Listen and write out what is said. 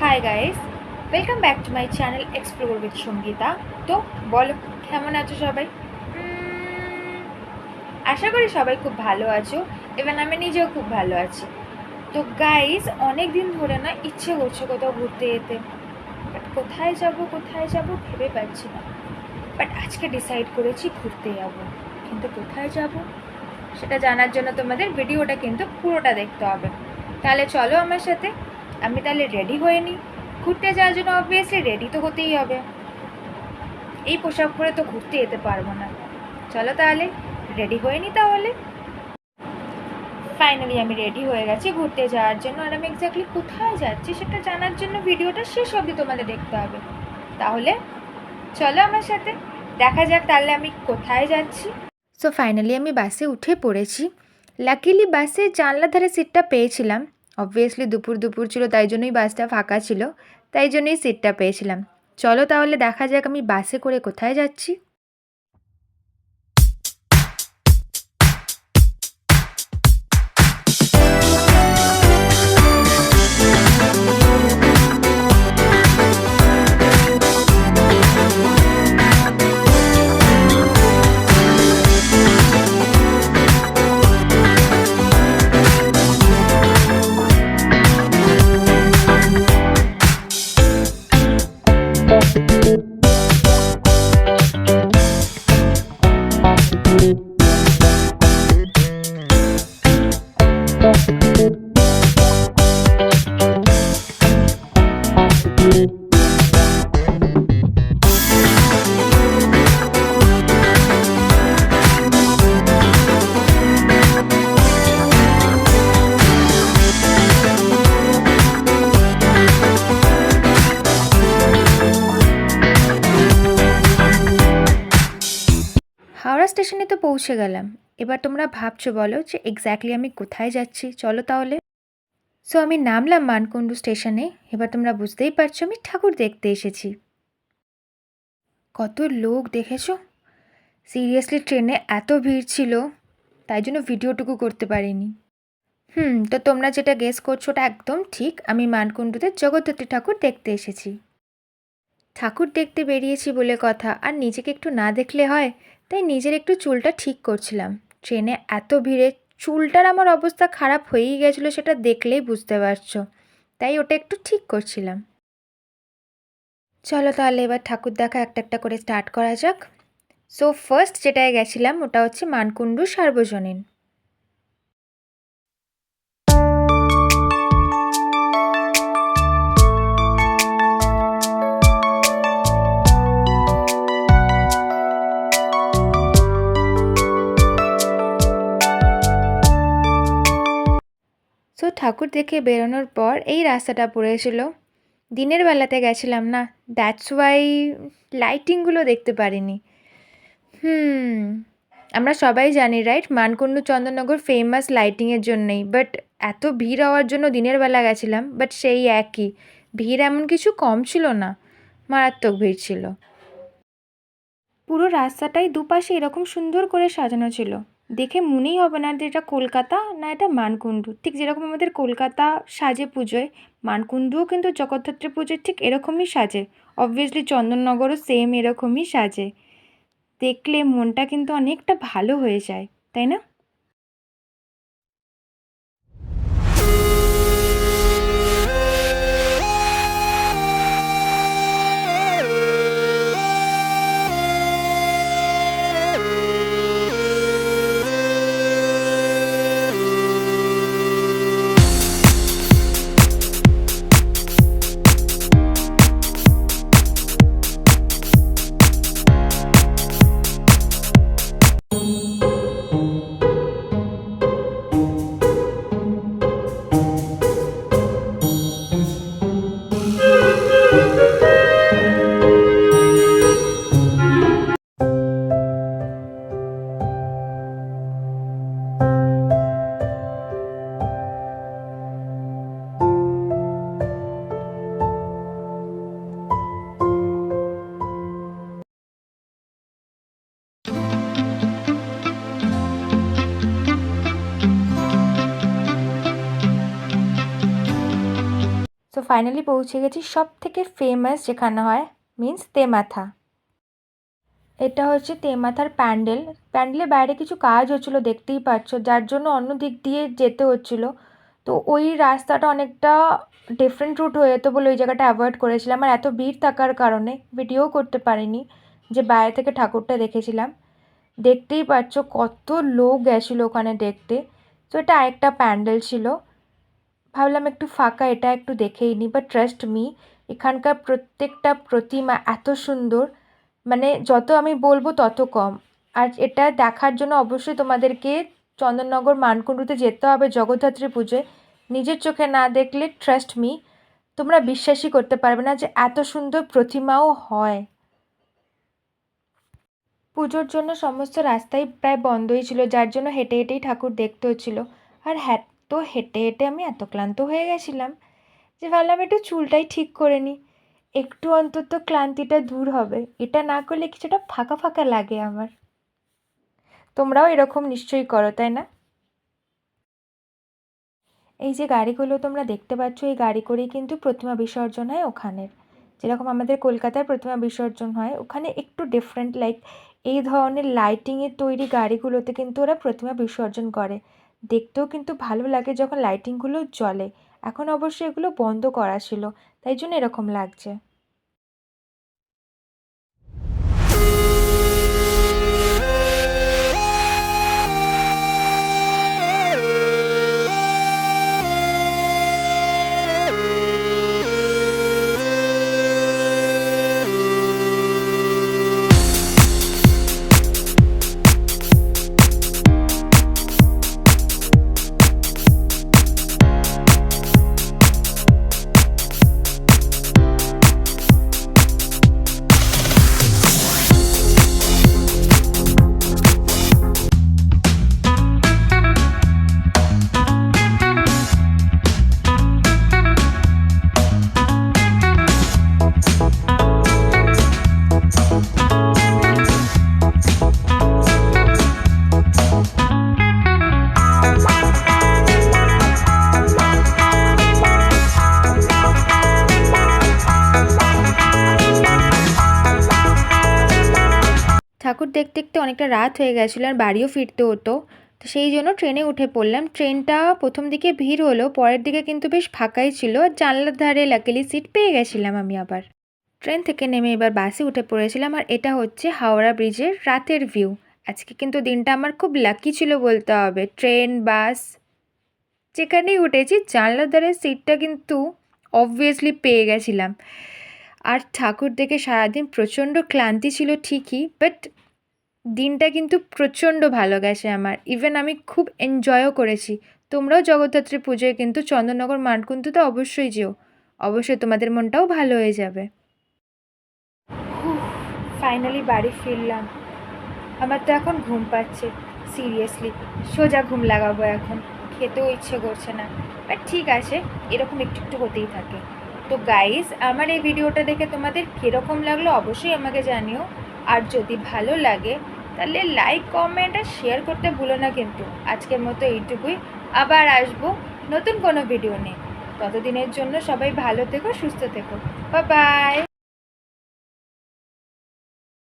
High guys, welcome back to my channel explore with Sangeeta. তো বলো, কেমন আছো সবাই? আশা করি সবাই খুব ভালো আছো, ইভেন আমি নিজেও খুব ভালো আছি। তো গাইস, অনেক দিন ধরে না ইচ্ছে করছে কোথাও ঘুরতে যেতে, বাট কোথায় যাব ভেবে পাচ্ছি না। বাট আজকে ডিসাইড করেছি ঘুরতে যাব, কিন্তু কোথায় যাব সেটা জানার জন্য তোমাদের ভিডিওটা কিন্তু পুরোটা দেখতে হবে। তাহলে চলো আমার সাথে। আমি তাহলে রেডি হয়ে নিই। ঘুরতে যাওয়ার জন্য অবভিয়াসলি রেডি তো হতেই হবে, এই পোশাক পরে তো ঘুরতে যেতে পারবো না। চলো তাহলে রেডি হয়ে নিই তাহলে। ফাইনালি আমি রেডি হয়ে গেছি ঘুরতে যাওয়ার জন্য, আর আমি এক্স্যাক্টলি কোথায় যাচ্ছি সেটা জানার জন্য ভিডিওটা শেষ অবধি তোমাদের দেখতে হবে। তাহলে চলো আমার সাথে, দেখা যাক তাহলে আমি কোথায় যাচ্ছি। সো ফাইনালি আমি বাসে উঠে পড়েছি। লাকিলি বাসে জানলার ধারে সিটটা পেয়েছিলাম। অবভিয়াসলি দুপুর ছিল, তাই জন্যই বাসটা ফাঁকা ছিল, তাই জন্যই সিটটা পেয়েছিলাম। চলো তাহলে দেখা যাক আমি বাসে করে কোথায় যাচ্ছি। হাওড়া স্টেশনে তো পৌঁছে গেলাম। এবার তোমরা ভাবছো বলো যে এক্স্যাক্টলি আমি কোথায় যাচ্ছি। চলো তাহলে। সো আমি নামলাম মানকুণ্ডু স্টেশনে। এবার তোমরা বুঝতেই পারছো আমি ঠাকুর দেখতে এসেছি। কত লোক দেখেছো? সিরিয়াসলি ট্রেনে এত ভিড় ছিল, তাই জন্য ভিডিওটুকু করতে পারিনি। তো তোমরা যেটা গেস করছো ওটা একদম ঠিক। আমি মানকুণ্ডুতে জগদ্ধাত্রী ঠাকুর দেখতে এসেছি। ঠাকুর দেখতে বেরিয়েছি বলে কথা, আর নিজেকে একটু না দেখলে হয়, তাই নিজের একটু চুলটা ঠিক করছিলাম। ট্রেনে এত ভিড়ে চুলটার আমার অবস্থা খারাপ হয়েই গেছিলো, সেটা দেখলেই বুঝতে পারছো, তাই ওটা একটু ঠিক করছিলাম। চলো তাহলে এবার ঠাকুর দেখা একটা একটা করে স্টার্ট করা যাক। সো ফার্স্ট যেটায় গেছিলাম ওটা হচ্ছে মানকুণ্ডু সার্বজনীন। সো ঠাকুর দেখে বেরোনোর পর এই রাস্তাটা পড়েছিল। দিনের বেলাতে গেছিলাম না, দ্যাটস ওয়াই লাইটিংগুলো দেখতে পারিনি। আমরা সবাই জানি রাইট, মানকুণ্ডু চন্দননগর ফেমাস লাইটিংয়ের জন্যই, বাট এত ভিড় হওয়ার জন্য দিনের বেলা গেছিলাম, বাট সেই একই ভিড়, এমন কিছু কম ছিল না, মারাত্মক ভিড় ছিল। পুরো রাস্তাটাই দুপাশে এরকম সুন্দর করে সাজানো ছিল, দেখে মনেই হবে না যে এটা কলকাতা না এটা মানকুণ্ডু। ঠিক যেরকম আমাদের কলকাতা সাজে পুজোয়, মানকুণ্ডুও কিন্তু জগদ্ধাত্রী পুজোয় ঠিক এরকমই সাজে। অবভিয়াসলি চন্দননগরও সেম এরকমই সাজে। দেখলে মনটা কিন্তু অনেকটা ভালো হয়ে যায়, তাই না? ফাইনালি পৌঁছে গেছি সব থেকে ফেমাস যেখানে হয়, মিন্স তেমাথা। এটা হচ্ছে তেমাথার প্যান্ডেলের বাইরে কিছু কাজ হচ্ছিলো দেখতেই পাচ্ছ, যার জন্য অন্য দিক দিয়ে যেতে হচ্ছিলো। তো ওই রাস্তাটা অনেকটা ডিফারেন্ট রুট হয়ে যেত বলে ওই জায়গাটা অ্যাভয়েড করেছিলাম। আর এত ভিড় থাকার কারণে ভিডিও করতে পারিনি, যে বাইরে থেকে ঠাকুরটা দেখেছিলাম। দেখতেই পাচ্ছ কত লোক গেছিলো ওখানে দেখতে। তো এটা আরেকটা প্যান্ডেল ছিল, ভাবলাম একটু ফাঁকা, এটা একটু দেখেই নিই। বাট ট্রাস্ট মি, এখানকার প্রত্যেকটা প্রতিমা এত সুন্দর, মানে যত আমি বলবো তত কম। আর এটা দেখার জন্য অবশ্যই তোমাদেরকে চন্দননগর মানকুণ্ডুতে যেতে হবে জগদ্ধাত্রী পুজোয়। নিজের চোখে না দেখলে ট্রাস্ট মি তোমরা বিশ্বাসই করতে পারবে না যে এত সুন্দর প্রতিমাও হয়। পুজোর জন্য সমস্ত রাস্তাই প্রায় বন্ধই ছিল, যার জন্য হেঁটে হেঁটেই ঠাকুর দেখতে হচ্ছিল। আর হ্যাঁ, তো হেঁটে হেঁটে আমি এত ক্লান্ত হয়ে গেছিলাম যে ভাবলাম একটু চুলটাই ঠিক করে নিই, একটু অন্তত ক্লান্তিটা দূর হবে। এটা না করলে কিছুটা ফাঁকা ফাঁকা লাগে আমার। তোমরাও এরকম নিশ্চয়ই করো, তাই না? এই যে গাড়িগুলো তোমরা দেখতে পাচ্ছ, এই গাড়ি করেই কিন্তু প্রতিমা বিসর্জন হয় ওখানের। যেরকম আমাদের কলকাতায় প্রতিমা বিসর্জন হয়, ওখানে একটু ডিফারেন্ট, লাইক এই ধরনের লাইটিংয়ের তৈরি গাড়িগুলোতে কিন্তু ওরা প্রতিমা বিসর্জন করে। দেখতেও কিন্তু ভালো লাগে যখন লাইটিংগুলো জ্বলে। এখন অবশ্য এগুলো বন্ধ করা ছিল, তাই জন্য এরকম লাগছে। ঠাকুর দেখতে দেখতে অনেকটা রাত হয়ে গেছিলো আর বাড়িও ফিরতে হতো, তো সেই জন্য ট্রেনে উঠে পড়লাম। ট্রেনটা প্রথম দিকে ভিড় হলো, পরের দিকে কিন্তু বেশ ফাঁকাই ছিল। জানলার ধারে লাকিলি সিট পেয়ে গেছিলাম আমি আবার। ট্রেন থেকে নেমে এবার বাসে উঠে পড়েছিলাম, আর এটা হচ্ছে হাওড়া ব্রিজের রাতের ভিউ। আজকে কিন্তু দিনটা আমার খুব লাকি ছিল বলতে হবে। ট্রেন, বাস যেখানেই উঠেছি জানলার ধারে সিটটা কিন্তু অবভিয়াসলি পেয়ে গেছিলাম। আর ঠাকুর দেখে সারাদিন প্রচণ্ড ক্লান্তি ছিল ঠিকই, বাট দিনটা কিন্তু প্রচণ্ড ভালো গেছে আমার। ইভেন আমি খুব এনজয়ও করেছি। তোমরাও জগদ্ধাত্রী পুজোয় কিন্তু চন্দননগর মানকুণ্ডুতে অবশ্যই যেও, অবশ্যই তোমাদের মনটাও ভালো হয়ে যাবে। ফাইনালি বাড়ি ফিরলাম। আমার তো এখন ঘুম পাচ্ছে, সিরিয়াসলি সোজা ঘুম লাগাবো এখন। খেতেও ইচ্ছে করছে না, বাট ঠিক আছে, এরকম একটু একটু হতেই থাকে। তো গাইস, আমার এই ভিডিওটা দেখে তোমাদের কীরকম লাগলো অবশ্যই আমাকে জানিও। আর যদি ভালো লাগে তাহলে লাইক, কমেন্ট আর শেয়ার করতে ভুলো না কিন্তু। আজকের মতো এইটুকুই, আবার আসবো নতুন কোনো ভিডিও নিয়ে। ততদিনের জন্য সবাই ভালো থেকো, সুস্থ থেকো। Bye bye.